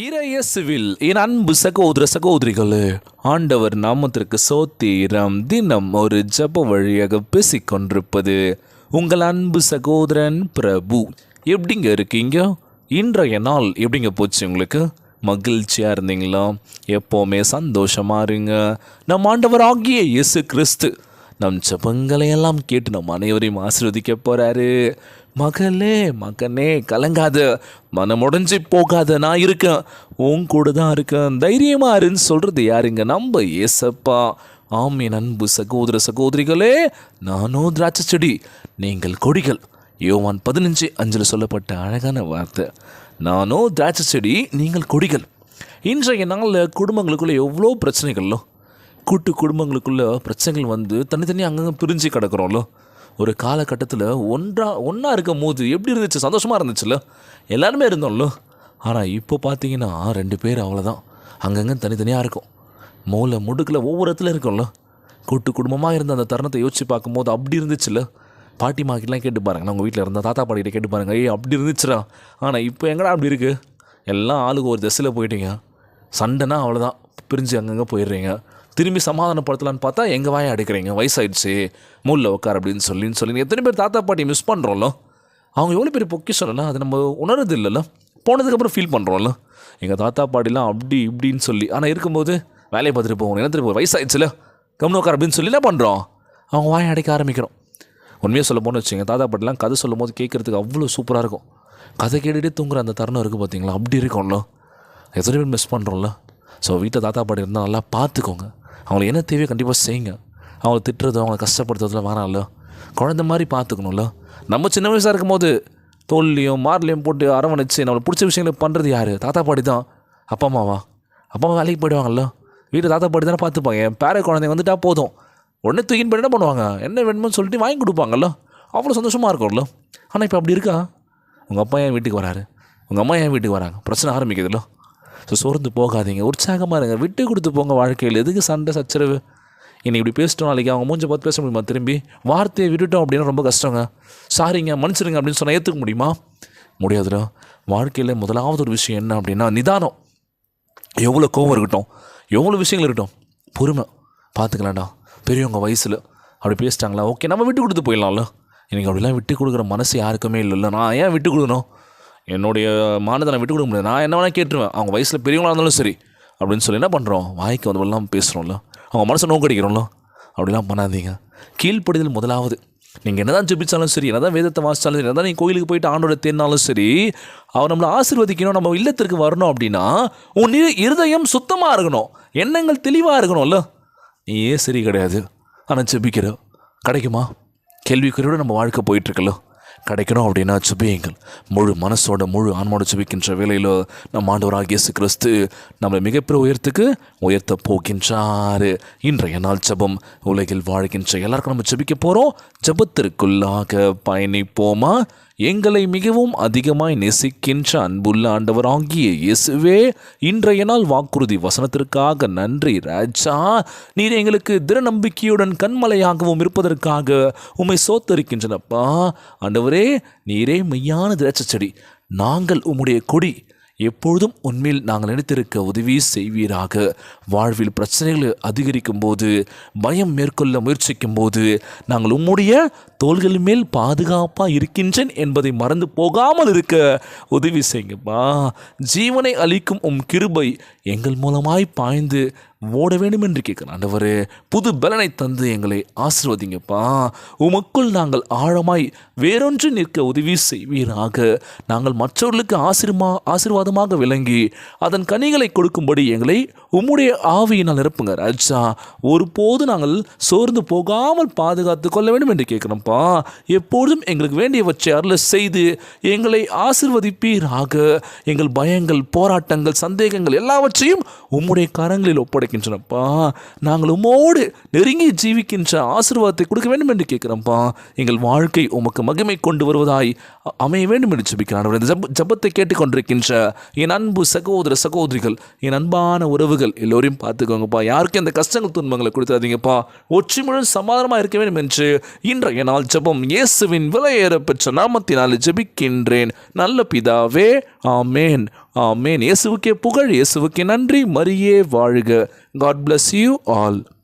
இறையேசுவில் என் அன்பு சகோதர சகோதரிகளே, ஆண்டவர் நாமத்திற்கு சோத்திரம். தினம் ஒரு ஜப வழியாக பேசிக்கொண்டிருப்பது உங்கள் அன்பு சகோதரன் பிரபு. எப்படிங்க இருக்கீங்க? இன்றைய நாள் எப்படிங்க போச்சு? உங்களுக்கு மகிழ்ச்சியாக இருந்தீங்களா? எப்போவுமே சந்தோஷமாக இருங்க. நம் ஆண்டவர் ஆகிய இயேசு கிறிஸ்து நம் ஜபங்களை எல்லாம் கேட்டு நம் அனைவரையும் ஆசீர்வதிக்க போகிறாரு. மகளே மகனே, கலங்காத, மனமுடைஞ்சு போகாத, நான் இருக்கேன், உன் கூட தான் இருக்கேன், தைரியமாக இருன்னு சொல்கிறது யாருங்க? நம்ம ஏசப்பா. ஆம் என் அன்பு சகோதர சகோதரிகளே, நானோ திராட்சை செடி, நீங்கள் கொடிகள். யோவான் 15:5 சொல்லப்பட்ட அழகான வார்த்தை. நானோ திராட்சை செடி, நீங்கள் கொடிகள். இன்றைய நாளில் குடும்பங்களுக்குள்ளே எவ்வளோ பிரச்சனைகளோ, கூட்டு குடும்பங்களுக்குள்ளே பிரச்சனைகள் வந்து தனித்தனியாக அங்கங்கே பிரிஞ்சு கிடக்கிறோம்ல. ஒரு காலகட்டத்தில் ஒன்றா இருக்கும் போது எப்படி இருந்துச்சு? சந்தோஷமாக இருந்துச்சுல்ல, எல்லாருமே இருந்தோம்ல. ஆனால் இப்போ பார்த்தீங்கன்னா 2 பேர் அவ்வளோதான், அங்கங்கே தனித்தனியாக இருக்கும். மூளை முடுக்கில் ஒவ்வொரு இடத்துல இருக்கும்ல. கூட்டு குடும்பமாக இருந்த அந்த தருணத்தை யோசித்து பார்க்கும்போது அப்படி இருந்துச்சுல்ல. பாட்டி மாக்கிட்டலாம் கேட்டு பாருங்க, நான் உங்கள் வீட்டில் இருந்தால் தாத்தா பாட்டிகிட்ட கேட்டு பாருங்கள், அப்படி இருந்துச்சுடா. ஆனால் இப்போ எங்கடா அப்படி இருக்குது? எல்லாம் ஆளுக்கு ஒரு திசையில் போயிட்டீங்க. சண்டைனா அவ்வளோதான், பிரிஞ்சு அங்கங்கே போயிடுறீங்க. திரும்பி சமாதானப்படுத்தலான்னு பார்த்தா எங்கள் வாயை அடிக்கிறீங்க, வயசாயிடுச்சு, மூலில் உட்கார் அப்படின்னு சொல்லி எத்தனை பேர் தாத்தா பாட்டி மிஸ் பண்ணுறோம்ல. அவங்க எவ்வளோ பேர் பொக்கிஷம்ல, அது நம்ம உணர்றது இல்லைல்ல. போனதுக்கப்புறம் ஃபீல் பண்ணுறோம்ல, எங்கள் தாத்தா பாட்டிலாம் அப்படி இப்படின்னு சொல்லி. ஆனால் இருக்கும்போது வேலையை பார்த்துட்டு போகணும், என்ன திரும்ப வயசாயிடுச்சுல, கம்னு உட்கார் அப்படின்னு சொல்லி என்ன பண்ணுறோம்? அவங்க வாயை அடைக்க ஆரம்பிக்கிறோம். உண்மையாக சொல்ல போன்னு வச்சுங்க, தாத்தா பாட்டிலாம் கதை சொல்லும் போது கேட்குறதுக்கு அவ்வளோ சூப்பராக இருக்கும். கதை கேட்டுகிட்டே தூங்குற அந்த தருணம் இருக்குது பார்த்தீங்களா, அப்படி இருக்கும்ல. எத்தனை பேர் மிஸ் பண்ணுறோம்ல. ஸோ வீட்டில் தாத்தா பாட்டி இருந்தால் நல்லா பார்த்துக்கோங்க. அவங்களுக்கு என்ன தேவையோ கண்டிப்பாக செய்யுங்க. அவங்கள திட்டுறது, அவங்கள கஷ்டப்படுத்துறதுல வேணாம்ல. குழந்த மாதிரி பார்த்துக்கணும்ல. நம்ம சின்ன வயசாக இருக்கும் போது தோல்லையும் மார்லையும் போட்டு அரவணைச்சு நம்மளுக்கு பிடிச்ச விஷயங்களை பண்ணுறது யார்? தாத்தா பாட்டி தான். அப்பா அம்மா வேலைக்கு போயிடுவாங்கல்ல, வீட்டில் தாத்தா பாட்டி தானே பார்த்துப்பாங்க. என் பேர குழந்தைங்க வந்துட்டால் போதும், உடனே தூக்கின்னு போய் என்ன பண்ணுவாங்க, என்ன வேணுமோன்னு சொல்லிட்டு வாங்கி கொடுப்பாங்கல்ல. அவ்வளோ சந்தோஷமாக இருக்கும்ல. ஆனால் இப்போ அப்படி இருக்கா? உங்கள் அப்பா என் வீட்டுக்கு வராரு, உங்கள் அம்மா என் வீட்டுக்கு வராங்க, பிரச்சனை ஆரம்பிக்குதுல்ல. ஸோ சோர்ந்து போகாதீங்க, உற்சாகமாக இருங்க, விட்டு கொடுத்து போங்க. வாழ்க்கையில் எதுக்கு சண்டை சச்சரவு? இன்றைக்கி இப்படி பேசிட்டோம், நாளைக்கு அவங்க மூஞ்சை பார்த்து பேச முடியுமா? திரும்பி வார்த்தையை விட்டுட்டோம் அப்படின்னா ரொம்ப கஷ்டங்க. சாரிங்க, மன்னிச்சிருங்க அப்படின்னு சொன்னால் ஏற்றுக்க முடியுமா? முடியாதுடா. வாழ்க்கையில் முதலாவது ஒரு விஷயம் என்ன அப்படின்னா நிதானம். எவ்வளோ கோவம் இருக்கட்டும், எவ்வளோ விஷயங்கள் இருக்கட்டும், பொறுமை. பார்த்துக்கலாம்டா. பெரியவங்க வயசில் அப்படி பேசிட்டாங்களா, ஓகே நம்ம விட்டு கொடுத்து போயிடலாம்ல. எனக்கு அப்படிலாம் விட்டு கொடுக்குற மனசு யாருக்குமே இல்லைல்ல. நான் ஏன் விட்டு கொடுக்கணும்? என்னுடைய மானதை நான் விட்டு கொடுக்க முடியாது. நான் என்ன வேணால் கேட்டுருவேன், அவங்க வயசில் பெரியவங்களாக இருந்தாலும் சரி அப்படின்னு சொல்லி என்ன பண்ணுறோம், வாய்க்கு வந்தவெல்லாம் பேசுகிறோம்ல, அவங்க மனசை நோக்கடிக்கிறோம்ல. அப்படிலாம் பண்ணாதீங்க. கீழ்ப்படிதல் முதலாவது. நீங்கள் என்ன தான் ஜெபிச்சாலும் சரி, என்ன தான் வேதத்தை வாசித்தாலும் சரி, என்ன தான் நீங்கள் கோயிலுக்கு போயிட்டு ஆண்டோட தேர்னாலும் சரி, அவர் நம்மளை ஆசீர்வதிக்கணும், நம்ம இல்லத்திற்கு வரணும் அப்படின்னா உன் இருதயம் சுத்தமாக இருக்கணும், எண்ணங்கள் தெளிவாக இருக்கணும்ல. நீ ஏன் சரி கிடையாது, ஆனால் ஜெபிக்கிற கிடைக்குமா? கேள்விக்குறியோடு நம்ம வாழ்க்கை போயிட்டுருக்கல. கிடைக்கணும் அப்படின்னா சுபியுங்கள். முழு மனசோட முழு ஆன்மோட சுபிக்கின்ற வேலையில் நம்ம ஆண்டவராகிய இயேசு கிறிஸ்து நம்மளை மிகப்பெரிய உயரத்துக்கு உயர்த்த போகின்றார். இன்றைய நாள் ஜெபம். உலகில் வாழ்கின்ற எல்லாருக்கும் நம்ம ஜெபிக்க போகிறோம். ஜெபத்திற்குள்ளாக பயணிப்போமா? எங்களை மிகவும் அதிகமாய் நேசிக்கின்ற அன்புள்ள ஆண்டவராகிய இயேசுவே, இன்றைய நாள் வாக்குறுதி வசனத்திற்காக நன்றி ராஜா. நீர் எங்களுக்கு திட நம்பிக்கையுடன் கண்மலையாகவும் இருப்பதற்காக உம்மை சோத்தரிக்கின்றனப்பா. ஆண்டவரே, நீரே மெய்யான திராட்சை செடி, நாங்கள் உம்முடைய கொடி. எப்பொழுதும் உண்மையில் நாங்கள் நினைத்திருக்க உதவி செய்வீராக. வாழ்வில் பிரச்சனைகள் அதிகரிக்கும் போது, பயம் மேற்கொள்ள முயற்சிக்கும் போது, நாங்கள் உம்முடைய தோள்கள் மேல் பாதுகாப்பாக இருக்கின்றேன் என்பதை மறந்து போகாமல் இருக்க உதவி செய்யுங்கப்பா. ஜீவனை அளிக்கும் உம் கிருபை எங்கள் மூலமாய் பாய்ந்து ஓட வேண்டும் என்று கேட்கிறேன் ஆண்டவரே. புது பலனை தந்து எங்களை ஆசீர்வதிங்கப்பா. உமக்குள் நாங்கள் ஆழமாய் வேறொன்று நிற்க உதவி செய்வீராக. நாங்கள் மற்றவர்களுக்கு ஆசீர்வாதமாக விளங்கி அதன் கனிகளை கொடுக்கும்படி எங்களை உம்முடைய ஆவியினால் நிரப்புங்க ராஜா. ஒருபோது நாங்கள் சோர்ந்து போகாமல் பாதுகாத்து கொள்ள வேண்டும் என்று கேட்குறோம்ப்பா. எப்பொழுதும் எங்களுக்கு வேண்டியவற்றை அருள செய்து எங்களை ஆசீர்வதிப்பீராக. எங்கள் பயங்கள், போராட்டங்கள், சந்தேகங்கள் எல்லாவற்றையும் உம்முடைய கரங்களில் ஒப்படைக்கின்றனப்பா. நாங்கள் உம்மோடு நெருங்கி ஜீவிக்கின்ற ஆசீர்வாதத்தை கொடுக்க வேண்டும் என்று கேட்குறோம்ப்பா. எங்கள் வாழ்க்கை உமக்கு மகிமை கொண்டு வருவதாய் அமைய வேண்டும் என்று ஜெபிக்கிறான். இந்த ஜெபத்தை கேட்டுக்கொண்டிருக்கின்ற என் அன்பு சகோதர சகோதரிகள், என் அன்பான உறவுகள் எல்லோரையும் பார்த்துக்கோங்கப்பா. யாருக்கும் இந்த கஷ்டங்கள் துன்பங்களை கொடுத்துறாதீங்கப்பா. ஒற்றுமையுடன் சமாதானமாக இருக்க வேண்டும் என்று இன்றைய நாள் ஜெபம் இயேசுவின் விலையேற பெற்ற நாமத்தினால் ஜெபிக்கின்றேன் நல்ல பிதாவே, ஆமேன். ஆமேன். இயேசுவுக்கே புகழ், இயேசுவுக்கே நன்றி. மரியே வாழ்க. God bless you all.